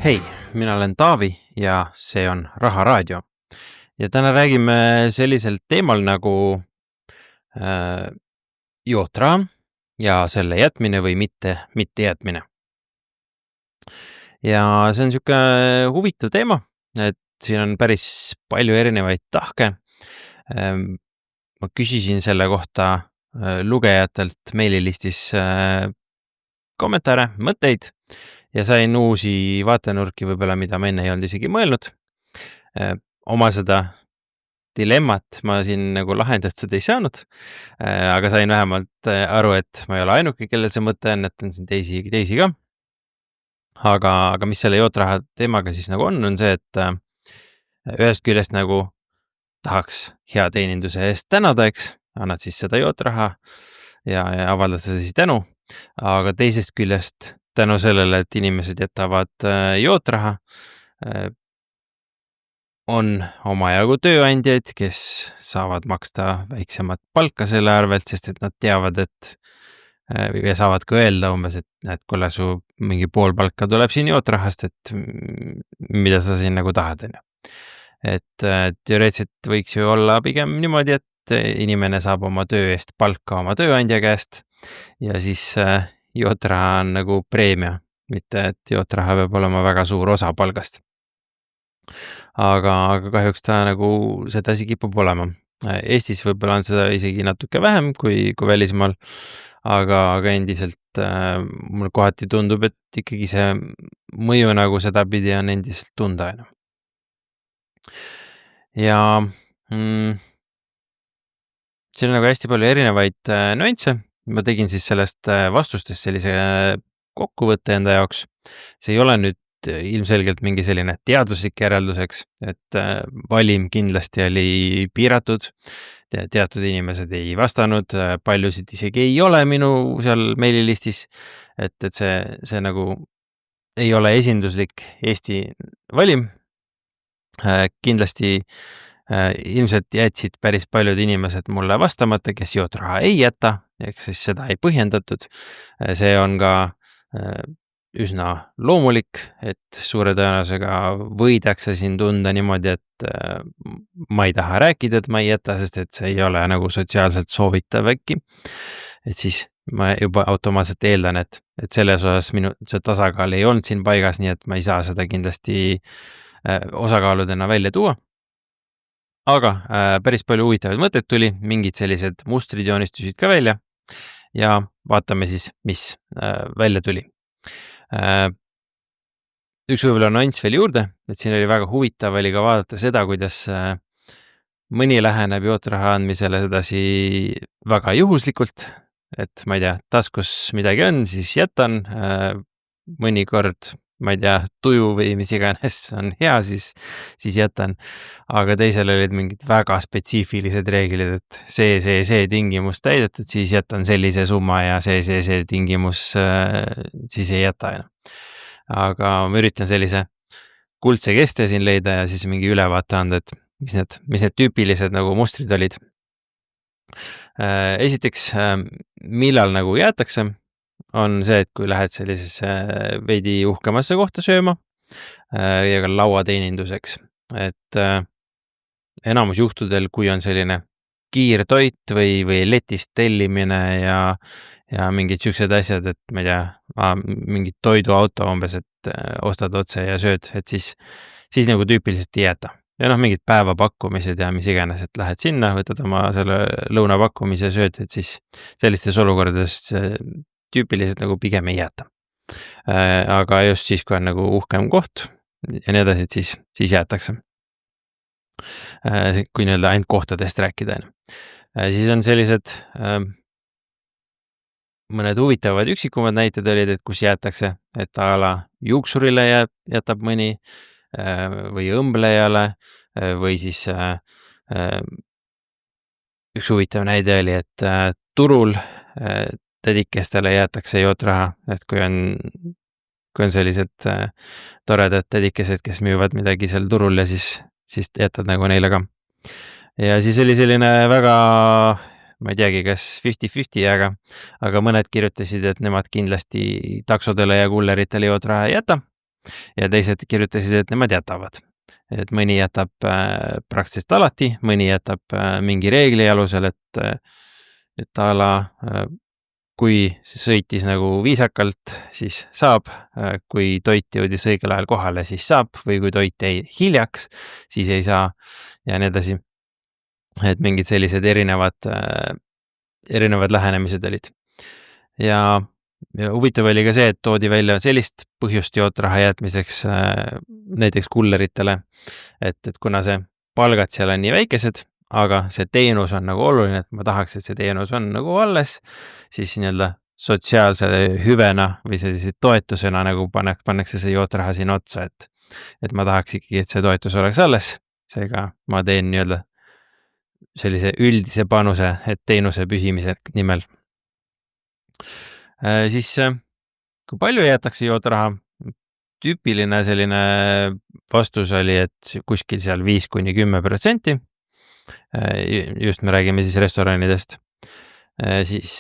Hei, mina olen Taavi ja see on Raharaadio. Ja täna räägime sellisel teemal nagu äh, jootraha ja selle jätmine või mitte jätmine. Ja see on siuke huvitav teema, et siin on päris palju erinevaid tahke. Ma küsisin selle kohta lugejatelt meililistis kommentaare, mõtteid ja sain uusi vaatenurki võib-olla, mida ma enne ei olnud isegi mõelnud. Oma seda dilemmat ma siin nagu lahendatud ei saanud, aga sain vähemalt aru, et ma ei ole ainuke, kellel see mõte on, et on siin teisi ka. Aga mis selle jootraha teemaga siis nagu on see, et ühest küljest nagu tahaks hea teeninduse eest tänada, eks, annad siis seda jootraha ja avaldad seda siis tänu, aga teisest küljest tänu sellele, et inimesed jätavad jootraha, on omajagu tööandjaid, kes saavad maksta väiksemat palka selle arvelt, sest et nad teavad, et ja saavad ka öelda umbes, et näed, kuule, su mingi pool palka tuleb siin jootrahast, et mida sa siin nagu tahad. Et teoreetselt võiks ju olla pigem niimoodi, et inimene saab oma töö eest palka oma tööandja käest ja siis jootraha on nagu preemia, mitte et jootraha peab olema väga suur osa palgast. Aga kahjuks ta nagu sedasi kipub olema. Eestis võib-olla on seda isegi natuke vähem kui välismaal, aga endiselt mul kohati tundub, et ikkagi see mõju nagu sedapidi on endiselt tunda. Ja siin on nagu hästi palju erinevaid nüansse. Ma tegin siis sellest vastustest sellise kokkuvõtte enda jaoks. See ei ole nüüd ilmselgelt mingi selline teaduslik järelduseks, et valim kindlasti oli piiratud, teatud inimesed ei vastanud, paljusid isegi ei ole minu seal meililistis, et see nagu ei ole esinduslik Eesti valim. Kindlasti ilmselt jätsid päris paljud inimesed mulle vastamata, kes jootraha ei jäta, ehk siis seda ei põhjendatud. See on ka üsna loomulik, et suure tõenäosusega võidakse siin tunda niimoodi, et ma ei taha rääkida, et ma ei jäta, sest et see ei ole nagu sotsiaalselt soovitav äkki. Et siis ma juba automaatselt eeldan, et selles osas minu see tasakaal ei olnud siin paigas, nii et ma ei saa seda kindlasti osakaaludena välja tuua. Aga päris palju huvitavaid mõtteid tuli, mingid sellised mustrid joonistusid ka välja ja vaatame siis, mis välja tuli. Üks võib-olla nüanss veel juurde, et siin oli väga huvitav oli ka vaadata seda, kuidas mõni läheneb jootraha andmisele sedasi väga juhuslikult, et ma ei tea, taskus midagi on, siis jätan, mõnikord, ma ei tea, tuju või mis iganes on hea, siis jätan, aga teisel olid mingid väga spetsiifilised reeglid, et see tingimus täidetud, siis jätan sellise summa ja see tingimus siis ei jäta enam. Aga ma üritan sellise kuldse keste siin leida ja siis mingi ülevaate anda, et mis need tüüpilised nagu mustrid olid. Esiteks, millal nagu jäetakse, on see, et kui lähed sellisesse veidi uhkemasse kohta sööma ja ka lauateeninduseks, et enamus juhtudel, kui on selline kiirtoit või letist tellimine ja mingid siuksed asjad, et ma ei tea, mingid toiduauto umbes, et ostad otse ja sööd, et siis nagu tüüpiliselt ei jäta. Ja mingid päevapakkumised ja mis iganes, et lähed sinna, võtad oma selle lõunapakkumise sööd, et siis sellistes olukordades tüüpiliselt nagu pigem ei jäta. Aga just siis, kui on nagu uhkem koht ja nii edasi, et siis jäetakse. Kui nii-öelda ainult kohtadest rääkida. Siis on sellised mõned huvitavad üksikumad näited olid, et kus jäetakse, et a la juuksurile jätab mõni või õmblejale või siis üks huvitav näide oli, et turul tädikestele jäetakse jootraha, et kui on sellised toredad tädikesed, kes müüvad midagi seal turul ja siis jätad nagu neile ka. Ja siis oli selline väga, ma ei teagi, kas 50-50, aga mõned kirjutasid, et nemad kindlasti taksodele ja kulleritele jootraha ei jäta. ja teised kirjutasid, et nemad jätavad. Et mõni jätab praktiliselt alati, mõni jätab mingi reegli alusel, et a la kui sõitis nagu viisakalt, siis saab, kui toit jõudis õigel ajal kohale, siis saab, või kui toit jäi hiljaks, siis ei saa ja nii edasi. Et mingid sellised erinevad lähenemised olid. Ja huvitav oli ka see, et toodi välja sellist põhjust jootraha jätmiseks näiteks kulleritele, et kuna see palgad seal on nii väikesed, aga see teenus on nagu oluline, et ma tahaks, et see teenus on nagu alles, siis nii-öelda sotsiaalse hüvena või sellise toetusena nagu pannakse see jootraha sinna otsa, et ma tahaks ikkagi, et see toetus oleks alles, seega ma teen nii-öelda sellise üldise panuse, et teenuse püsimise nimel. Siis kui palju jäetakse jootraha? Tüüpiline selline vastus oli, et kuskil seal 5–10%. Just me räägime siis restoranidest. Siis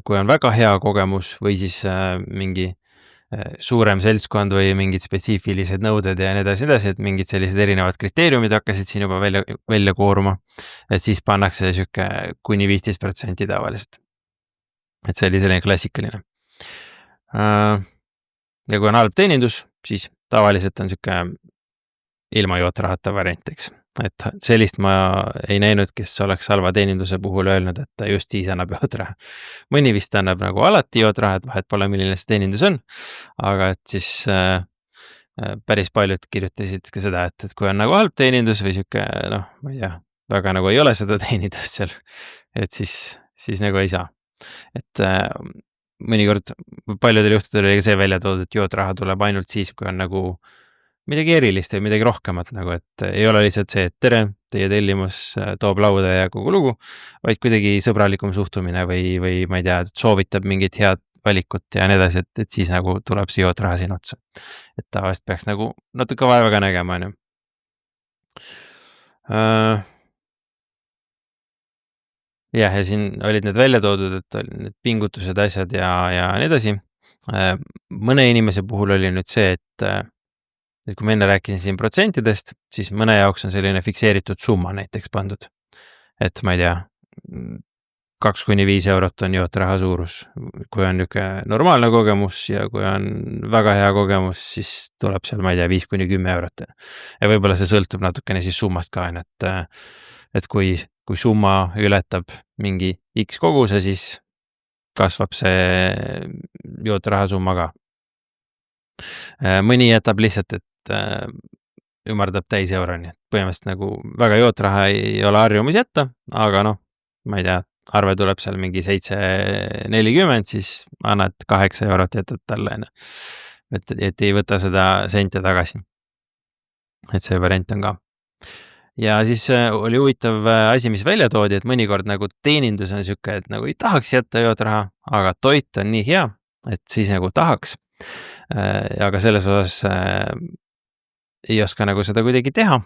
kui on väga hea kogemus või siis mingi suurem seltskond või mingid spetsiifilised nõuded ja nii edasi, et mingid sellised erinevad kriteeriumid hakkasid siin juba välja kooruma, et siis pannakse sihuke kuni 15% tavaliselt. Et see oli selline klassikaline. Ja kui on halb teenindus, siis tavaliselt on sihuke ilma jootrahata variant, eks. Et sellist ma ei näinud, kes oleks halva teeninduse puhul öelnud, et ta just siis annab jootraha. Mõni vist annab nagu alati jootraha, et vahet pole, milline see teenindus on, aga et siis päris paljud kirjutasid ka seda, et kui on nagu halb teenindus või sihuke, noh, ma ei tea, väga nagu ei ole seda teenindust seal, et siis nagu ei saa. Et mõnikord paljudel juhtudel oli ka see välja toodud, et jootraha tuleb ainult siis, kui on nagu midagi erilist või midagi rohkemat, nagu et ei ole lihtsalt see, et tere, teie tellimus toob lauda ja kogu lugu, vaid kuidagi sõbralikum suhtumine või ma ei tea, soovitab mingit head valikut ja nii edasi, et siis nagu tuleb see jootraha siin otsa. Et tavaliselt peaks nagu natuke vaeva ka nägema, on ju. Jah, ja siin olid need välja toodud, et need pingutused, asjad ja nii edasi. Mõne inimese puhul oli nüüd see, et kui ma enne rääkisin siin protsentidest, siis mõne jaoks on selline fikseeritud summa näiteks pandud. Et ma ei tea, 2–5 eurot on jootraha suurus. Kui on niisugune normaalne kogemus ja kui on väga hea kogemus, siis tuleb seal, ma ei tea, 5–10 eurot. Ja võib-olla see sõltub natukene siis summast ka, et kui summa ületab mingi X koguse, siis kasvab see jootraha summa ka. Mõni jätab lihtsalt, et ümardab täis euroni. Põhimõtteliselt nagu väga jootraha ei ole harjumus jätta, aga noh, ma ei tea, arve tuleb seal mingi 7,40, siis annad 8 eurot jätad talle. Et ei võta seda sente tagasi. Et see variant on ka. Ja siis oli huvitav asi, mis välja toodi, et mõnikord nagu teenindus on sihuke, et nagu ei tahaks jätta jootraha, aga toit on nii hea, et siis nagu tahaks. Aga selles osas ei oska nagu seda kuidagi teha,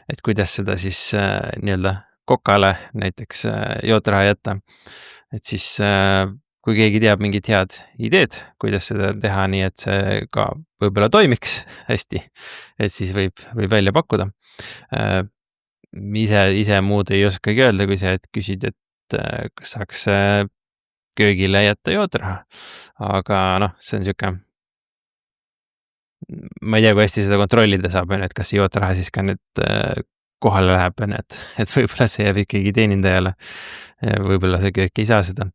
et kuidas seda siis nii-öelda kokale näiteks jootraha jätta. Et siis kui keegi teab mingit head ideed, kuidas seda teha nii, et see ka võib-olla toimiks hästi, et siis võib välja pakkuda. Ise muud ei oskagi öelda, kui see, et küsid, et kas saaks köögile jätta jootraha. Aga noh, see on sihuke, ma ei tea, kui hästi seda kontrollida saab, et kas jootraha siis ka nüüd kohale läheb, et võib-olla see jääb ikkagi teenindajale. Võib-olla see köök ei saa seda.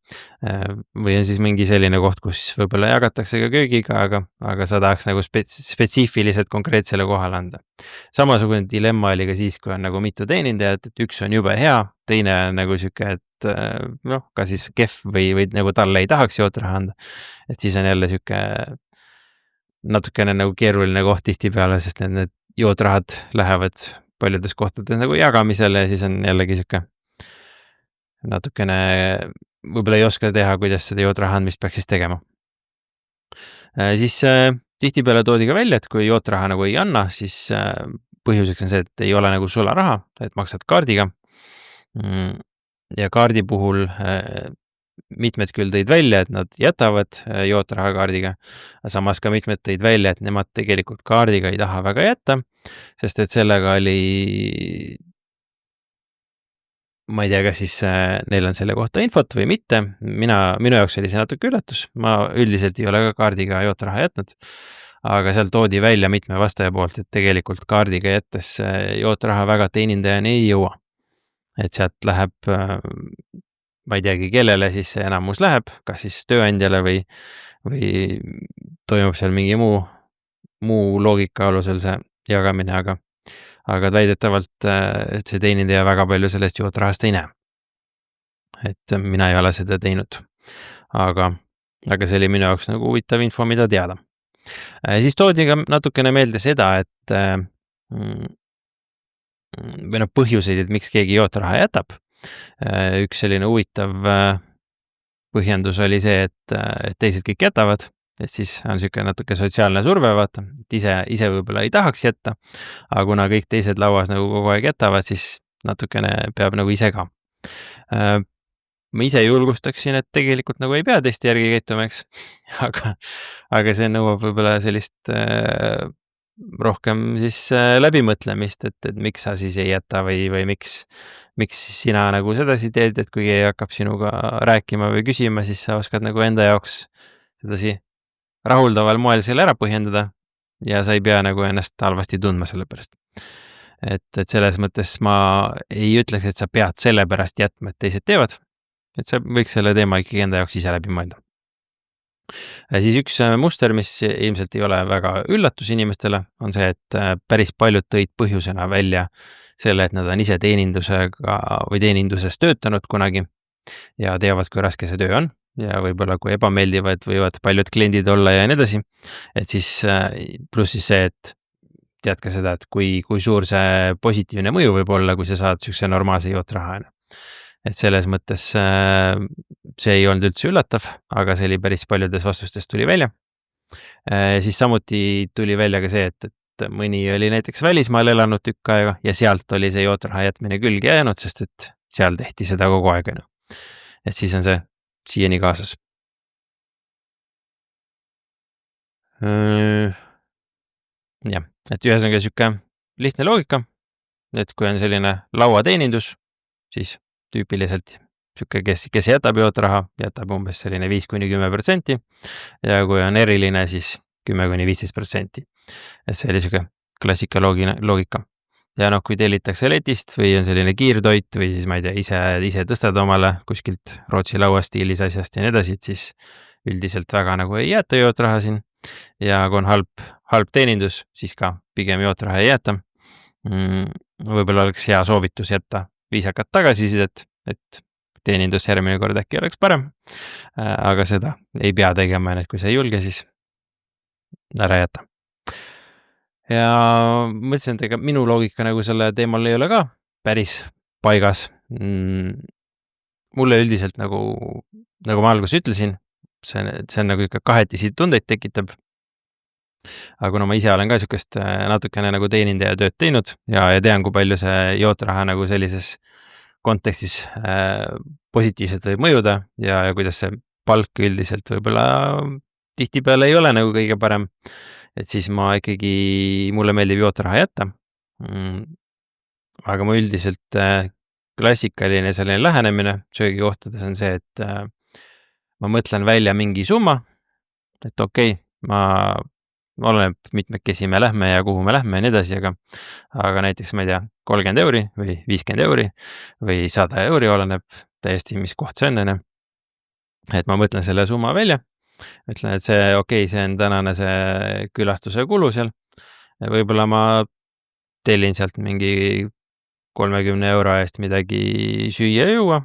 Või on siis mingi selline koht, kus võib-olla jagatakse ka köögiga, aga sa tahaks nagu spetsiifiliselt konkreetsele kohale anda. Samasugune dilemma oli ka siis, kui on nagu mitu teenindajat, et üks on jube hea, teine on nagu sihuke, et noh, ka siis kehv või nagu talle ei tahaks jootraha anda. Et siis on jälle sihuke natukene nagu keeruline koht tihtipeale, sest need jootrahad lähevad paljudes kohtades nagu jagamisele ja siis on jällegi sihuke natukene võib-olla ei oska teha, kuidas seda jootraha andmist peaks siis tegema. Siis tihtipeale toodi ka välja, et kui jootraha nagu ei anna, siis põhjuseks on see, et ei ole nagu sularaha, et maksad kaardiga. Ja kaardi puhul mitmed küll tõid välja, et nad jätavad jootraha kaardiga, samas ka mitmed tõid välja, et nemad tegelikult kaardiga ei taha väga jätta, sest et sellega oli, ma ei tea, kas siis neil on selle kohta infot või mitte, minu jaoks oli see natuke üllatus, ma üldiselt ei ole ka kaardiga jootraha jätnud, aga seal toodi välja mitme vastaja poolt, et tegelikult kaardiga jättes jootraha väga teenindajani ei jõua. Et sealt läheb, ma ei teagi, kellele siis see enamus läheb, kas siis tööandjale või toimub seal mingi muu loogika alusel see jagamine, aga väidetavalt, et see teenindaja väga palju sellest jootrahast ei näe. Et mina ei ole seda teinud, aga see oli minu jaoks nagu huvitav info, mida teada. Siis toodi ka natukene meelde seda, et või põhjuseid, et miks keegi jootraha jätab. Üks selline huvitav põhjendus oli see, et teised kõik jätavad, et siis on siuke natuke sotsiaalne surve, vaata, et ise võib-olla ei tahaks jätta, aga kuna kõik teised lauas nagu kogu aeg jätavad, siis natukene peab nagu ise ka. Ma ise julgustaksin, et tegelikult nagu ei pea teiste järgi käituma, eks, aga see nõuab võib-olla sellist rohkem siis läbimõtlemist, et miks sa siis ei jäta või miks sina nagu sedasi teed, et kui keegi hakkab sinuga rääkima või küsima, siis sa oskad nagu enda jaoks sedasi rahuldaval moel selle ära põhjendada ja sa ei pea nagu ennast halvasti tundma selle pärast. Et selles mõttes ma ei ütleks, et sa pead selle pärast jätma, et teised teevad, et sa võiks selle teema ikkagi enda jaoks ise läbi mõelda. Siis üks muster, mis ilmselt ei ole väga üllatus inimestele, on see, et päris paljud tõid põhjusena välja selle, et nad on ise teenindusega või teeninduses töötanud kunagi ja teavad, kui raske see töö on ja võib-olla kui ebameeldivad võivad paljud kliendid olla ja nii edasi. Et siis pluss siis see, et tead ka seda, et kui suur see positiivne mõju võib olla, kui sa saad siukse normaalse jootraha. Et selles mõttes see ei olnud üldse üllatav, aga see oli päris paljudes vastustes tuli välja. Siis samuti tuli välja ka see, et mõni oli näiteks välismaal elanud tükk aega ja sealt oli see jootraha jätmine külge jäänud, sest et seal tehti seda kogu aeg. Et siis on see siiani kaasas. Jah, et ühesõnaga siuke lihtne loogika, et kui on selline lauateenindus, siis tüüpiliselt siuke, kes jätab jootraha, jätab umbes selline 5–10% ja kui on eriline, siis 10–15%. Et see oli siuke klassika loogika. Ja kui tellitakse letist või on selline kiirtoit või siis ma ei tea, ise tõstad omale kuskilt Rootsi lauastiilis asjast ja nii edasi, et siis üldiselt väga nagu ei jäeta jootraha siin ja kui on halb teenindus, siis ka pigem jootraha ei jäeta. Võib-olla oleks hea soovitus jätta viisakat tagasisidet, et teenindus järgmine kord äkki oleks parem, aga seda ei pea tegema, et kui sa ei julge, siis ära jäta. Ja mõtlesin, et ega minu loogika nagu selle teemal ei ole ka päris paigas. Mulle üldiselt nagu ma alguses ütlesin, see on nagu ikka kahetisi tundeid tekitab. Aga kuna ma ise olen ka siukest natukene nagu teenindaja tööd teinud ja tean, kui palju see jootraha nagu sellises kontekstis positiivselt võib mõjuda ja kuidas see palk üldiselt võib-olla tihtipeale ei ole nagu kõige parem, et siis mulle meeldib jootraha jätta. Aga ma üldiselt klassikaline selline lähenemine söögikohtades on see, et ma mõtlen välja mingi summa, et okei, ma oleneb mitmekesi me lähme ja kuhu me lähme ja nii edasi, aga näiteks ma ei tea, 30 euri või 50 euri või 100 euri oleneb täiesti, mis koht see on. Et ma mõtlen selle summa välja, ütlen, et see on tänane see külastuse kulu seal. Võib-olla ma tellin sealt mingi 30 euro eest midagi süüa ja juua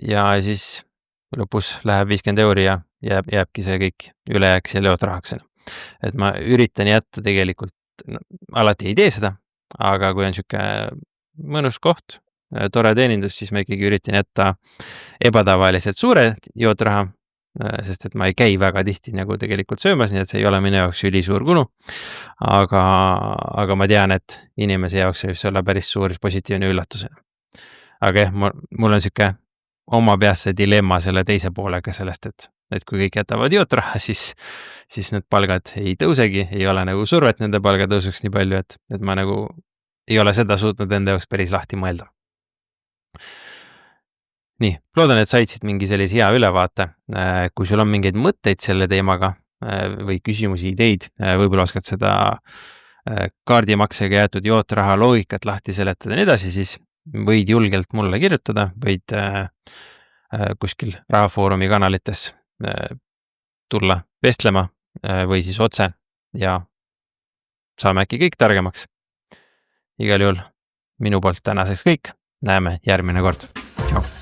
ja siis lõpus läheb 50 euri ja jääbki see kõik ülejääk selle jootrahaks. Et ma üritan jätta tegelikult, alati ei tee seda, aga kui on siuke mõnus koht, tore teenindus, siis ma ikkagi üritan jätta ebatavaliselt suure jootraha, sest et ma ei käi väga tihti nagu tegelikult söömas, nii et see ei ole minu jaoks ülisuur kulu. Aga ma tean, et inimese jaoks võib see olla päris suur positiivne üllatus. Aga jah, mul on siuke oma peas see dilemma selle teise poolega sellest, et kui kõik jätavad jootraha, siis need palgad ei tõusegi, ei ole nagu survet nende palga tõusuks nii palju, et ma nagu ei ole seda suutnud enda jaoks päris lahti mõelda. Nii, loodan, et said siit mingi sellise hea ülevaate. Kui sul on mingeid mõtteid selle teemaga või küsimusi, ideid, võib-olla oskad seda kaardimaksega jäetud jootraha loogikat lahti seletada ja nii edasi, siis võid julgelt mulle kirjutada, võid kuskil Rahafoorumi kanalites tulla vestlema või siis otse ja saame äkki kõik targemaks. Igal juhul minu poolt tänaseks kõik, näeme järgmine kord. Tšau!